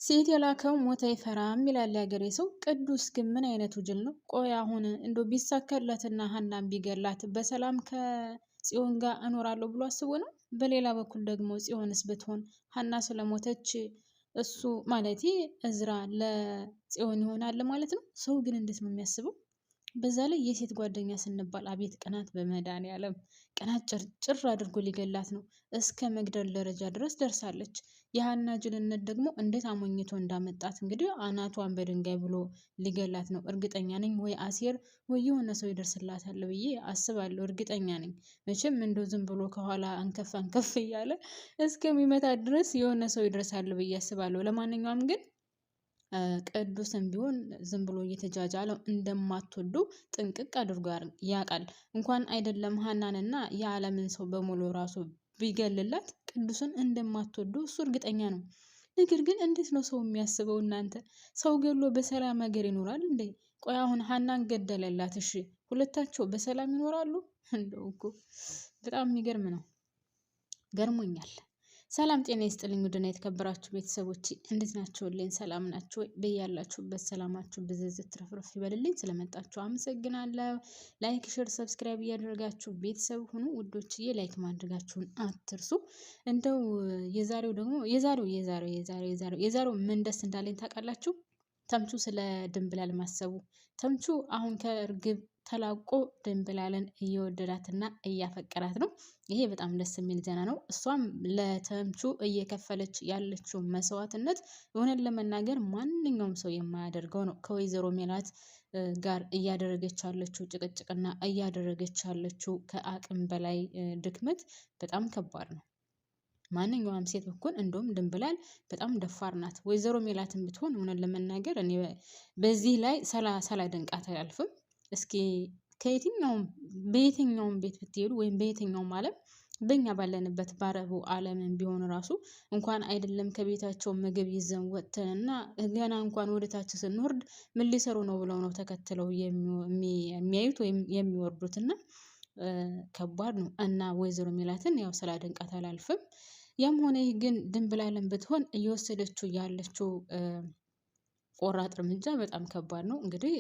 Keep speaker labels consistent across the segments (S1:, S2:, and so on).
S1: ሴት የላከው ሞት አይፈራም ይላል ያገሬ ሰው። ቅዱስ ግን ምን አይነቱ ጅል ነው? ቆይ አሁን እንዶ ቢሳካለትና ሀናን ቢገላት በሰላም ከጽዮን ጋር እኖራለሁ ብሎ አስቦ ነው? በሌላ በኩል ደግሞ ጽዮንስ ብትሆን ሀና ስለሞተች እሱ ማለቴ እዝራ ለጽዮን ይሆናል ማለት ነው። ሰው ግን እንዴት ነው የሚያስበው? በዛ ላይ የሴት ጓደኛ ስንባል አቤት ቅናት! በመድኃኒዓለም ቅናት ጭር አድርጎ ሊገላት ነው። እስከ መግደል ደረጃ ድረስ ደርሳለች። የሀና ጅልነት ደግሞ እንዴት አሞኝቶ እንዳመጣት እንግዲህ አናቷን በድንጋይ ብሎ ሊገላት ነው። እርግጠኛ ነኝ ወይ አሴር ወይ የሆነ ሰው ይደርስላታል ብዬ አስባለሁ። እርግጠኛ ነኝ መቼም እንደው ዝም ብሎ ከኋላ አንከፍ አንከፍ እያለ እስከሚመታት ድረስ የሆነ ሰው ይደርሳል ብዬ አስባለሁ። ለማንኛውም ግን ቅዱስም ቢሆን ዝም ብሎ እየተጃጃለው እንደማትወዱ ጥንቅቅ አድርጎ ያውቃል። እንኳን አይደለም ሀናንና የዓለምን ሰው በሙሉ ራሱ ቢገልላት ቅዱስን እንደማትወዱ እሱ እርግጠኛ ነው። ነገር ግን እንዴት ነው ሰው የሚያስበው? እናንተ ሰው ገሎ በሰላም ሀገር ይኖራል እንዴ? ቆይ አሁን ሀናን ገደለላት፣ እሺ ሁለታቸው በሰላም ይኖራሉ? እንደው እኮ በጣም የሚገርም ነው። ገርሞኛል። ሰላም ጤና ይስጥልኝ ውድና የተከበራችሁ ቤተሰቦች እንዴት ናችሁልኝ? ሰላም ናችሁ ወይ? በያላችሁበት ሰላማችሁ ብዝዝት ትረፍረፍ ይበልልኝ። ስለመጣችሁ አመሰግናለሁ። ላይክ፣ ሼር፣ ሰብስክራይብ እያደረጋችሁ ቤተሰብ ሁኑ ውዶችዬ። ላይክ ማድረጋችሁን አትርሱ። እንደው የዛሬው ምን ደስ እንዳለኝ ታውቃላችሁ? ተምቹ ስለ ድንብላል ማሰቡ። ተምቹ አሁን ከእርግብ ተላቆ ድንብላልን እየወደዳትና እያፈቀራት ነው። ይሄ በጣም ደስ የሚል ዜና ነው። እሷም ለተምቹ እየከፈለች ያለችው መስዋዕትነት እውነት ለመናገር ማንኛውም ሰው የማያደርገው ነው። ከወይዘሮ ሜላት ጋር እያደረገች ያለችው ጭቅጭቅና እያደረገች ያለችው ከአቅም በላይ ድክመት በጣም ከባድ ነው። ማንኛውም ሴት ብኮን እንደውም ድንብላል በጣም ደፋር ናት። ወይዘሮ ሜላትን ብትሆን እውነት ለመናገር እኔ በዚህ ላይ ሳላደንቃት አላልፍም። እስኪ በየትኛውም ቤት ብትሄዱ ወይም በየትኛውም ዓለም በእኛ ባለንበት ባረቡ ዓለምን ቢሆን ራሱ እንኳን አይደለም ከቤታቸው ምግብ ይዘን ወጥተንና ገና እንኳን ወደታች ስንወርድ ምን ሊሰሩ ነው ብለው ነው ተከትለው የሚያዩት ወይም የሚወርዱት። እና ከባድ ነው። እና ወይዘሮ ሜላትን ያው ስላደንቃት አላልፍም። ያም ሆነ ይህ ግን ድንብላልን ብትሆን እየወሰደችው ያለችው ቆራጥ እርምጃ በጣም ከባድ ነው። እንግዲህ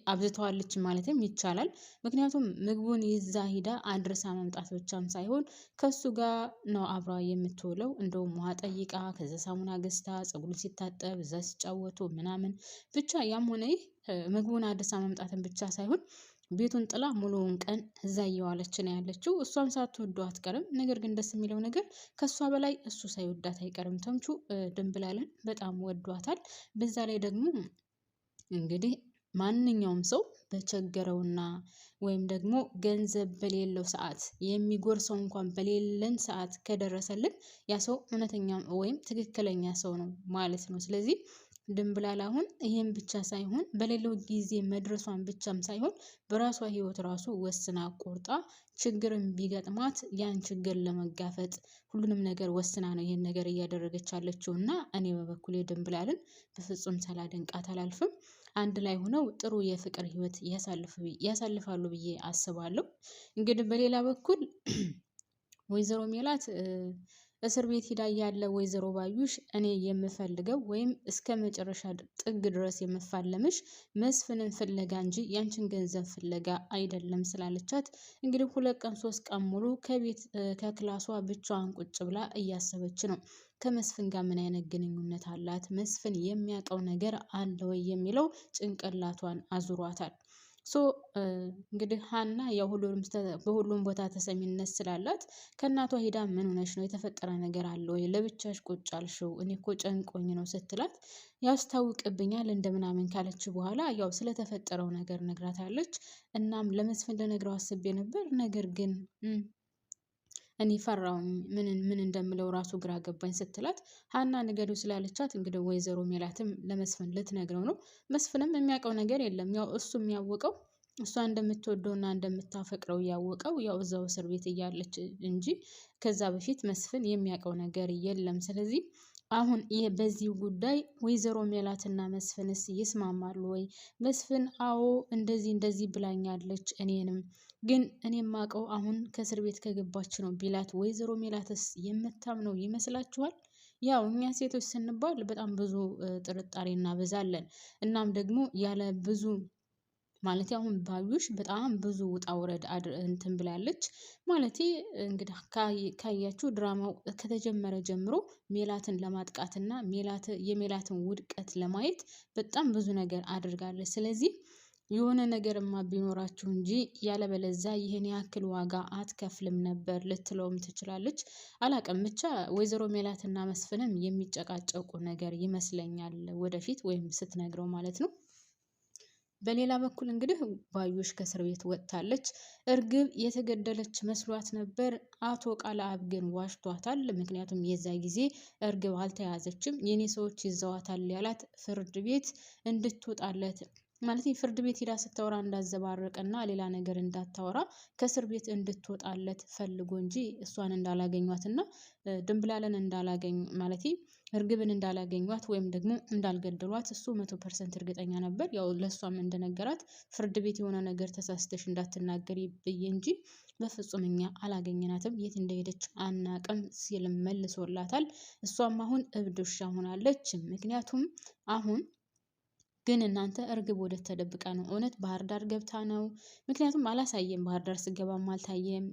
S1: አብዝተዋለች ማለትም ይቻላል። ምክንያቱም ምግቡን ይዛ ሂዳ አድርሳ መምጣት ብቻም ሳይሆን ከሱ ጋር ነው አብራ የምትውለው። እንደውም ውሃ ጠይቃ ከዛ ሳሙና ገዝታ ፀጉሩን ሲታጠብ እዛ ሲጫወቱ ምናምን ብቻ ያም ሆነ ይህ ምግቡን አድርሳ መምጣትን ብቻ ሳይሆን ቤቱን ጥላ ሙሉውን ቀን እዛ እየዋለች ነው ያለችው። እሷም ሳትወደው አትቀርም። ነገር ግን ደስ የሚለው ነገር ከሷ በላይ እሱ ሳይወዳት አይቀርም። ተምቹ ድንብላልን በጣም ወዷታል። በዛ ላይ ደግሞ እንግዲህ ማንኛውም ሰው በቸገረውና ወይም ደግሞ ገንዘብ በሌለው ሰዓት የሚጎርሰው እንኳን በሌለን ሰዓት ከደረሰልን ያ ሰው እውነተኛ ወይም ትክክለኛ ሰው ነው ማለት ነው። ስለዚህ ድንብላል አሁን ይሄን ብቻ ሳይሆን በሌለው ጊዜ መድረሷን ብቻም ሳይሆን በራሷ ህይወት ራሱ ወስና ቆርጣ ችግርን ቢገጥማት ያን ችግር ለመጋፈጥ ሁሉንም ነገር ወስና ነው ይሄን ነገር እያደረገች ያለችው። እና እኔ በበኩሌ ድንብላልን በፍጹም ሳላደንቃት አላልፍም። አንድ ላይ ሆነው ጥሩ የፍቅር ህይወት ያሳልፋሉ ብዬ አስባለሁ። እንግዲህ በሌላ በኩል ወይዘሮ ሜላት እስር ቤት ሂዳ ያለ ወይዘሮ ባዩሽ እኔ የምፈልገው ወይም እስከ መጨረሻ ጥግ ድረስ የምፋለምሽ መስፍንን ፍለጋ እንጂ ያንቺን ገንዘብ ፍለጋ አይደለም ስላለቻት እንግዲህ 2 ቀን 3 ቀን ሙሉ ከክላሷ ብቻዋን ቁጭ ብላ እያሰበች ነው። ከመስፍን ጋር ምን አይነት ግንኙነት አላት? መስፍን የሚያውቀው ነገር አለ ወይ የሚለው ጭንቅላቷን አዙሯታል። እንግዲህ ሀና ያው በሁሉም ቦታ ተሰሚነት ስላላት ከእናቷ ሄዳ ምን ሆነሽ ነው? የተፈጠረ ነገር አለ ወይ? ለብቻሽ ቁጭ አልሽው? እኔ እኮ ጨንቆኝ ነው ስትላት ያስታውቅብኛል እንደምናምን ካለች በኋላ ያው ስለተፈጠረው ነገር ነግራታለች። እናም ለመስፍን ልነግረው አስቤ ነበር፣ ነገር ግን እኔ ፈራውኝ ምን እንደምለው ራሱ ግራ ገባኝ ስትላት ሀና ንገሪው ስላለቻት እንግዲህ ወይዘሮ ሜላትም ለመስፍን ልትነግረው ነው። መስፍንም የሚያውቀው ነገር የለም። ያው እሱ የሚያወቀው እሷ እንደምትወደውና እንደምታፈቅረው ያወቀው ያው እዛው እስር ቤት እያለች እንጂ ከዛ በፊት መስፍን የሚያውቀው ነገር የለም። ስለዚህ አሁን በዚህ ጉዳይ ወይዘሮ ሜላትና መስፍንስ ይስማማሉ ወይ? መስፍን አዎ እንደዚህ ብላኛለች፣ እኔንም ግን እኔ የማውቀው አሁን ከእስር ቤት ከገባች ነው ቢላት ወይዘሮ ሜላትስ የምታምነው ይመስላችኋል? ያው እኛ ሴቶች ስንባል በጣም ብዙ ጥርጣሬ እናበዛለን። እናም ደግሞ ያለ ብዙ ማለት አሁን ባዩሽ በጣም ብዙ ውጣ ውረድ እንትን ብላለች። ማለቴ እንግዲህ ካያችሁ ድራማው ከተጀመረ ጀምሮ ሜላትን ለማጥቃትና የሜላትን ውድቀት ለማየት በጣም ብዙ ነገር አድርጋለች። ስለዚህ የሆነ ነገርማ ቢኖራችሁ እንጂ ያለበለዛ ይህን ያክል ዋጋ አትከፍልም ነበር ልትለውም ትችላለች። አላቅም ብቻ ወይዘሮ ሜላትና መስፍንም የሚጨቃጨቁ ነገር ይመስለኛል ወደፊት ወይም ስትነግረው ማለት ነው። በሌላ በኩል እንግዲህ ባዩሽ ከእስር ቤት ወጥታለች። እርግብ የተገደለች መስሏት ነበር። አቶ ቃለአብ ግን ዋሽቷታል። ምክንያቱም የዛ ጊዜ እርግብ አልተያዘችም፣ የኔ ሰዎች ይዘዋታል ያላት ፍርድ ቤት እንድትወጣለት ማለት ፍርድ ቤት ሄዳ ስታወራ እንዳዘባረቀና ሌላ ነገር እንዳታወራ ከእስር ቤት እንድትወጣለት ፈልጎ እንጂ እሷን እንዳላገኟትና ድንብላለን እንዳላገኙ ማለት እርግብን እንዳላገኟት ወይም ደግሞ እንዳልገደሏት እሱ 100% እርግጠኛ ነበር። ያው ለእሷም እንደነገራት ፍርድ ቤት የሆነ ነገር ተሳስተሽ እንዳትናገሪ ብዬ እንጂ በፍጹም እኛ አላገኘናትም፣ የት እንደሄደች አናቅም ሲልም መልሶላታል። እሷም አሁን እብድ ውሻ ሆናለች። ምክንያቱም አሁን ግን እናንተ እርግብ ወደ ተደብቃ ነው እውነት ባህር ዳር ገብታ ነው? ምክንያቱም አላሳየም፣ ባህር ዳር ስገባም አልታየም፣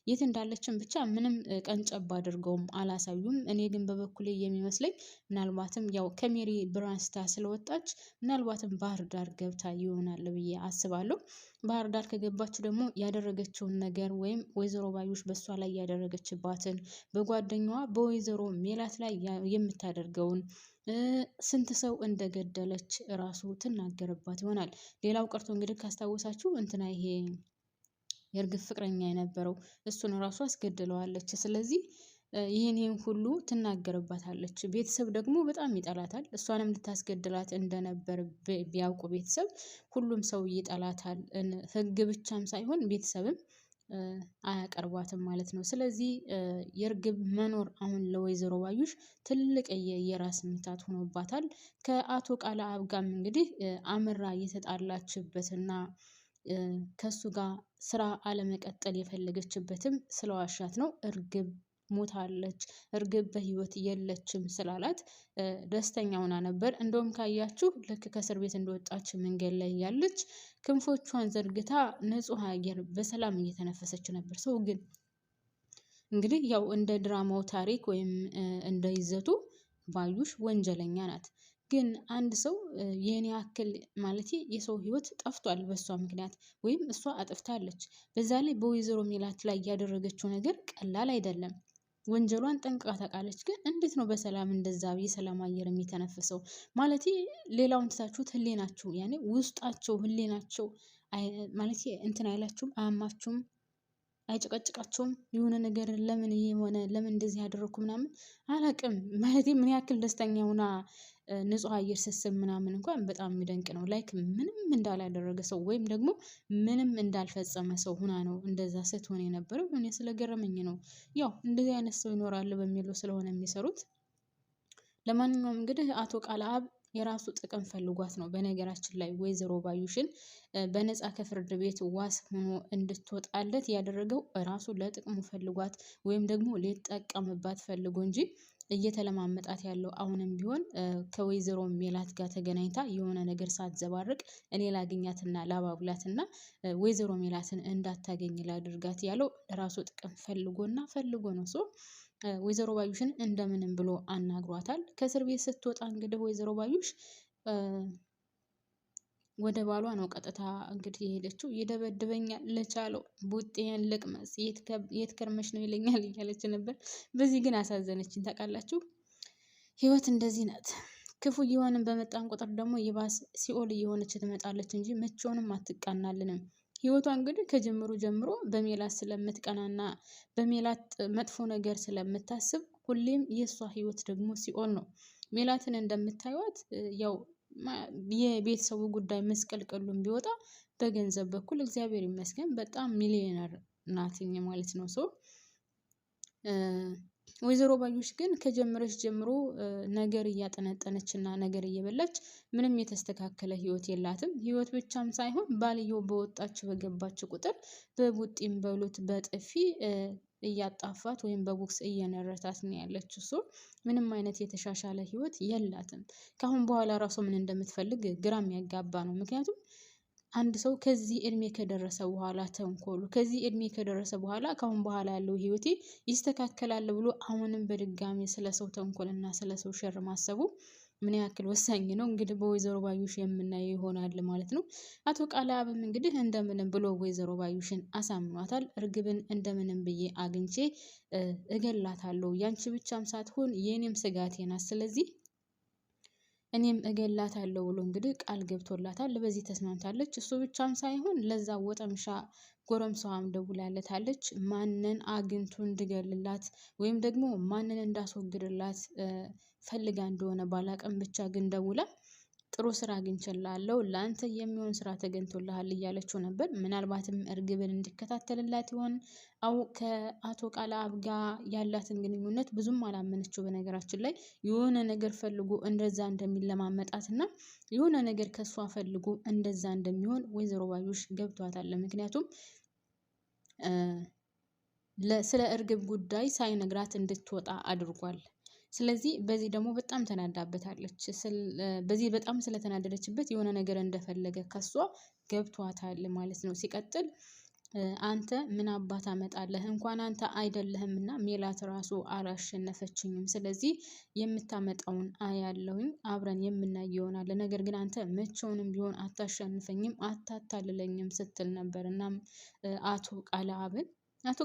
S1: የት እንዳለችም ብቻ ምንም ቀንጨብ አድርገውም አላሳዩም። እኔ ግን በበኩሌ የሚመስለኝ ምናልባትም ያው ከሜሪ ብራንስታ ስለወጣች ምናልባትም ባህር ዳር ገብታ ይሆናል ብዬ አስባለሁ። ባህር ዳር ከገባች ደግሞ ያደረገችውን ነገር ወይም ወይዘሮ ባዩሽ በሷ ላይ ያደረገችባትን በጓደኛዋ በወይዘሮ ሜላት ላይ የምታደርገውን ስንት ሰው እንደገደለች ራሱ ትናገርባት ይሆናል። ሌላው ቀርቶ እንግዲህ ካስታወሳችሁ እንትና ይሄ የእርግብ ፍቅረኛ የነበረው እሱን ራሱ አስገድለዋለች። ስለዚህ ይህን ሁሉ ትናገርባታለች። ቤተሰብ ደግሞ በጣም ይጠላታል። እሷንም ልታስገድላት እንደነበር ቢያውቁ ቤተሰብ ሁሉም ሰው ይጠላታል። ህግ ብቻም ሳይሆን ቤተሰብም አያቀርቧትም ማለት ነው። ስለዚህ የእርግብ መኖር አሁን ለወይዘሮ ባዩሽ ትልቅ የራስ ምታት ሆኖባታል። ከአቶ ቃለአብ ጋርም እንግዲህ አምራ የተጣላችበትና ከሱ ጋር ስራ አለመቀጠል የፈለገችበትም ስለዋሻት ነው። እርግብ ሞታለች፣ እርግብ በህይወት የለችም ስላላት ደስተኛ ሆና ነበር። እንደውም ካያችሁ ልክ ከእስር ቤት እንደወጣች መንገድ ላይ ያለች ክንፎቿን ዘርግታ ንጹህ አየር በሰላም እየተነፈሰች ነበር። ሰው ግን እንግዲህ ያው እንደ ድራማው ታሪክ ወይም እንደ ይዘቱ ባዩሽ ወንጀለኛ ናት። ግን አንድ ሰው የኔ ያክል ማለት የሰው ህይወት ጠፍቷል በሷ ምክንያት ወይም እሷ አጥፍታለች። በዛ ላይ በወይዘሮ ሜላት ላይ ያደረገችው ነገር ቀላል አይደለም። ወንጀሏን ጠንቅቃ ታውቃለች። ግን እንዴት ነው በሰላም እንደዛ የሰላም አየር የሚተነፍሰው? ማለት ሌላውን ትታችሁት ህሌናችሁ ያኔ ውስጣቸው ህሌናቸው ማለት እንትን አይላችሁም? አያማችሁም? አይጨቀጭቃቸውም? የሆነ ነገር ለምን የሆነ ለምን እንደዚህ ያደረኩ ምናምን አላቅም። ማለት ምን ያክል ደስተኛ ሆና ንጹህ አየር ስትስብ ምናምን እንኳን በጣም የሚደንቅ ነው። ላይክ ምንም እንዳላደረገ ሰው ወይም ደግሞ ምንም እንዳልፈጸመ ሰው ሁና ነው እንደዛ ስትሆን የነበረው። እኔ ስለገረመኝ ነው። ያው እንደዚህ አይነት ሰው ይኖራል በሚለው ስለሆነ የሚሰሩት። ለማንኛውም እንግዲህ አቶ ቃለአብ የራሱ ጥቅም ፈልጓት ነው። በነገራችን ላይ ወይዘሮ ባዩሽን በነፃ ከፍርድ ቤት ዋስ ሆኖ እንድትወጣለት ያደረገው ራሱ ለጥቅሙ ፈልጓት ወይም ደግሞ ሊጠቀምባት ፈልጎ እንጂ እየተለማመጣት ያለው አሁንም ቢሆን ከወይዘሮ ሜላት ጋር ተገናኝታ የሆነ ነገር ሳትዘባርቅ እኔ ላገኛትና ላባብላትና ወይዘሮ ሜላትን እንዳታገኝ ላድርጋት ያለው ራሱ ጥቅም ፈልጎ ነው። ወይዘሮ ባዩሽን እንደምንም ብሎ አናግሯታል። ከእስር ቤት ስትወጣ እንግዲህ ወይዘሮ ባዩሽ ወደ ባሏ ነው ቀጥታ እንግዲህ የሄደችው። ይደበድበኛል ለቻለው ቡጤን ልቅመስ የት ከርመሽ ነው ይለኛል እያለች ነበር። በዚህ ግን አሳዘነችኝ። ታውቃላችሁ ህይወት እንደዚህ ናት። ክፉ እየሆንን በመጣን ቁጥር ደግሞ ይባስ ሲኦል እየሆነች ትመጣለች እንጂ መቼውንም አትቃናልንም። ህይወቷ እንግዲህ ከጀምሩ ጀምሮ በሜላት ስለምትቀናና በሜላት መጥፎ ነገር ስለምታስብ ሁሌም የእሷ ህይወት ደግሞ ሲኦል ነው። ሜላትን እንደምታዩት ያው የቤተሰቡ ጉዳይ መስቀልቅሉን ቢወጣ በገንዘብ በኩል እግዚአብሔር ይመስገን በጣም ሚሊዮነር ናትኝ ማለት ነው። ወይዘሮ ባዩሽ ግን ከጀመረች ጀምሮ ነገር እያጠነጠነች እና ነገር እየበላች ምንም የተስተካከለ ህይወት የላትም። ህይወት ብቻም ሳይሆን ባልየው በወጣች በገባች ቁጥር በቡጢም በሉት በጥፊ እያጣፋት ወይም በቦክስ እየነረታት ነው ያለችው። እሱ ምንም አይነት የተሻሻለ ህይወት የላትም። ከአሁን በኋላ ራሱ ምን እንደምትፈልግ ግራ የሚያጋባ ነው። ምክንያቱም አንድ ሰው ከዚህ እድሜ ከደረሰ በኋላ ተንኮሉ ከዚህ እድሜ ከደረሰ በኋላ ከአሁን በኋላ ያለው ህይወቴ ይስተካከላል ብሎ አሁንም በድጋሚ ስለ ሰው ተንኮልና ስለ ሰው ሸር ማሰቡ ምን ያክል ወሳኝ ነው። እንግዲህ በወይዘሮ ባዩሽ የምናየው ይሆናል ማለት ነው። አቶ ቃለአብም እንግዲህ እንደምንም ብሎ ወይዘሮ ባዩሽን አሳምኗታል። እርግብን እንደምንም ብዬ አግኝቼ እገላታለሁ፣ ያንቺ ብቻም ሳትሆን የኔም ስጋቴ ናት፣ ስለዚህ እኔም እገላታለሁ ብሎ እንግዲህ ቃል ገብቶላታል። በዚህ ተስማምታለች። እሱ ብቻም ሳይሆን ለዛ ወጠምሻ ጎረምሳዋም ደውላለታለች። ማንን አግኝቶ እንድገልላት ወይም ደግሞ ማንን እንዳስወግድላት ፈልጋ እንደሆነ ባላቅም ብቻ ግን ደውላ ጥሩ ስራ አግኝቼልሃለሁ፣ ለአንተ የሚሆን ስራ ተገኝቶልሃል እያለችው ነበር። ምናልባትም እርግብን እንዲከታተልላት ይሆን? ከአቶ ቃለአብ ጋር ያላትን ግንኙነት ብዙም አላመነችው። በነገራችን ላይ የሆነ ነገር ፈልጎ እንደዛ እንደሚለማመጣት እና የሆነ ነገር ከሷ ፈልጎ እንደዛ እንደሚሆን ወይዘሮ ባዩሽ ገብቷታል። ምክንያቱም ስለ እርግብ ጉዳይ ሳይነግራት እንድትወጣ አድርጓል። ስለዚህ በዚህ ደግሞ በጣም ተናዳበታለች። በዚህ በጣም ስለተናደደችበት የሆነ ነገር እንደፈለገ ከሷ ገብቷታል ማለት ነው። ሲቀጥል አንተ ምን አባት አመጣለህ? እንኳን አንተ አይደለህም እና ሜላት ራሱ አላሸነፈችኝም። ስለዚህ የምታመጣውን አያለሁኝ፣ አብረን የምናይ ይሆናል። ነገር ግን አንተ መቼውንም ቢሆን አታሸንፈኝም፣ አታታልለኝም ስትል ነበር። እናም አቶ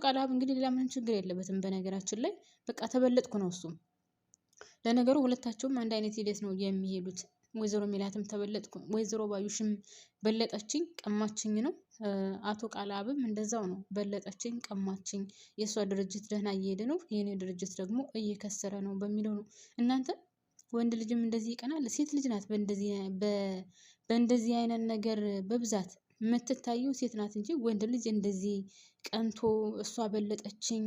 S1: ቃለአብ እንግዲህ ሌላ ምንም ችግር የለበትም። በነገራችን ላይ በቃ ተበለጥኩ ነው እሱም። ለነገሩ ሁለታቸውም አንድ አይነት ሂደት ነው የሚሄዱት። ወይዘሮ ሜላትም ተበለጥኩ፣ ወይዘሮ ባዩሽም በለጠችኝ ቀማችኝ ነው። አቶ ቃለአብም እንደዛው ነው፣ በለጠችኝ ቀማችኝ፣ የእሷ ድርጅት ደህና እየሄደ ነው፣ የኔ ድርጅት ደግሞ እየከሰረ ነው በሚለው ነው። እናንተ ወንድ ልጅም እንደዚህ ይቀናል? ሴት ልጅ ናት በእንደዚህ አይነት ነገር በብዛት የምትታየው ሴት ናት እንጂ ወንድ ልጅ እንደዚህ ቀንቶ እሷ በለጠችኝ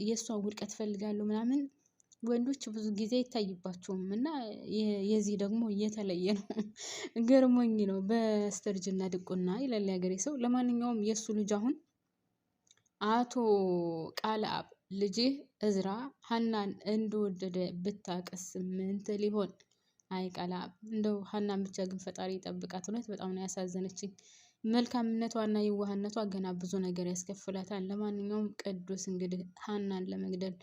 S1: የእሷ ውድቀት ፈልጋለሁ ምናምን ወንዶች ብዙ ጊዜ አይታይባቸውም። እና የዚህ ደግሞ እየተለየ ነው። ገርሞኝ ነው። በስተርጅና ድቁና ይላል ያገሬ ሰው። ለማንኛውም የእሱ ልጅ አሁን አቶ ቃለአብ ልጅህ እዝራ ሀናን እንደወደደ ብታቅስ ምን ትል ይሆን? አይ ቃለአብ እንደው ሀናን ብቻ ግን ፈጣሪ ይጠብቃት። እውነት በጣም ነው ያሳዘነችኝ። መልካምነቷና የዋህነቷ ገና ብዙ ነገር ያስከፍላታል። ለማንኛውም ቅዱስ እንግዲህ ሀናን ለመግደል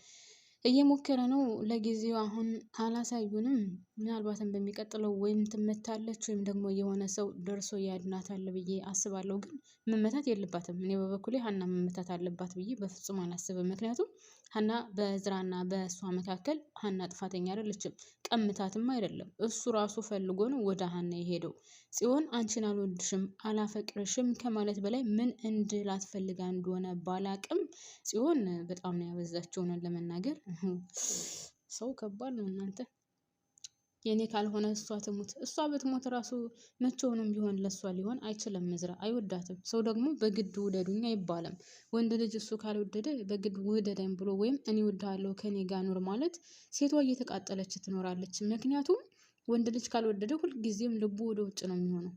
S1: እየሞከረ ነው። ለጊዜው አሁን አላሳዩንም። ምናልባትም በሚቀጥለው ወይም ትመታለች ወይም ደግሞ የሆነ ሰው ደርሶ ያድናታል ብዬ አስባለሁ። ግን መመታት የለባትም። እኔ በበኩሌ ሀና መመታት አለባት ብዬ በፍጹም አላስብም። ምክንያቱም ሀና በእዝራና በእሷ መካከል ሀና ጥፋተኛ አይደለችም። ቀምታትም አይደለም፣ እሱ ራሱ ፈልጎ ነው ወደ ሀና የሄደው። ጽዮን አንቺን አልወድሽም አላፈቅርሽም ከማለት በላይ ምን እንድላት ፈልጋ እንደሆነ ባላቅም ጽዮን በጣም ነው ያበዛችው ነው ለመናገር። ሰው ከባድ ነው እናንተ። የኔ ካልሆነ እሷ ትሙት። እሷ ብትሞት ራሱ መቼውንም ቢሆን ለእሷ ሊሆን አይችልም። እዝራ አይወዳትም። ሰው ደግሞ በግድ ውደዱኝ አይባልም። ወንድ ልጅ እሱ ካልወደደ በግድ ውደደኝ ብሎ ወይም እኔ እወድሃለሁ ከኔ ጋር ኑር ማለት ሴቷ እየተቃጠለች ትኖራለች። ምክንያቱም ወንድ ልጅ ካልወደደ ሁልጊዜም ልቡ ወደ ውጭ ነው የሚሆነው።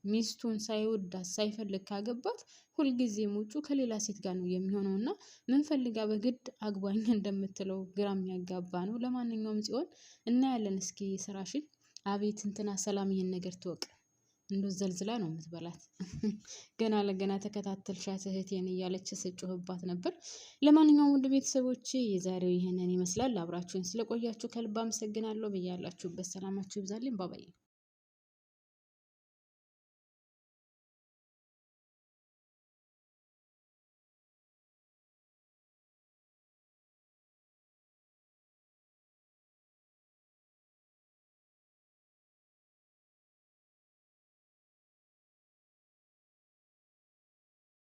S1: ሚስቱን ሳይወዳት ሳይፈልግ ካገባት ሁልጊዜም ውጩ ከሌላ ሴት ጋር ነው የሚሆነው። እና ምን ፈልጋ በግድ አግባኝ እንደምትለው ግራ የሚያጋባ ነው። ለማንኛውም ጽዮን እናያለን እስኪ ስራሽን። አቤት እንትና ሰላም ይሄን ነገር ትወቅ። እንዶ ዘልዝላ ነው የምትበላት። ገና ለገና ተከታተልሻት እህቴን እያለች ስጮህባት ነበር። ለማንኛውም ውድ ቤተሰቦቼ የዛሬው ይሄንን ይመስላል። አብራችሁን ስለቆያችሁ ከልብ አመሰግናለሁ። በያላችሁበት ሰላማችሁ ይብዛልኝ። ባባይ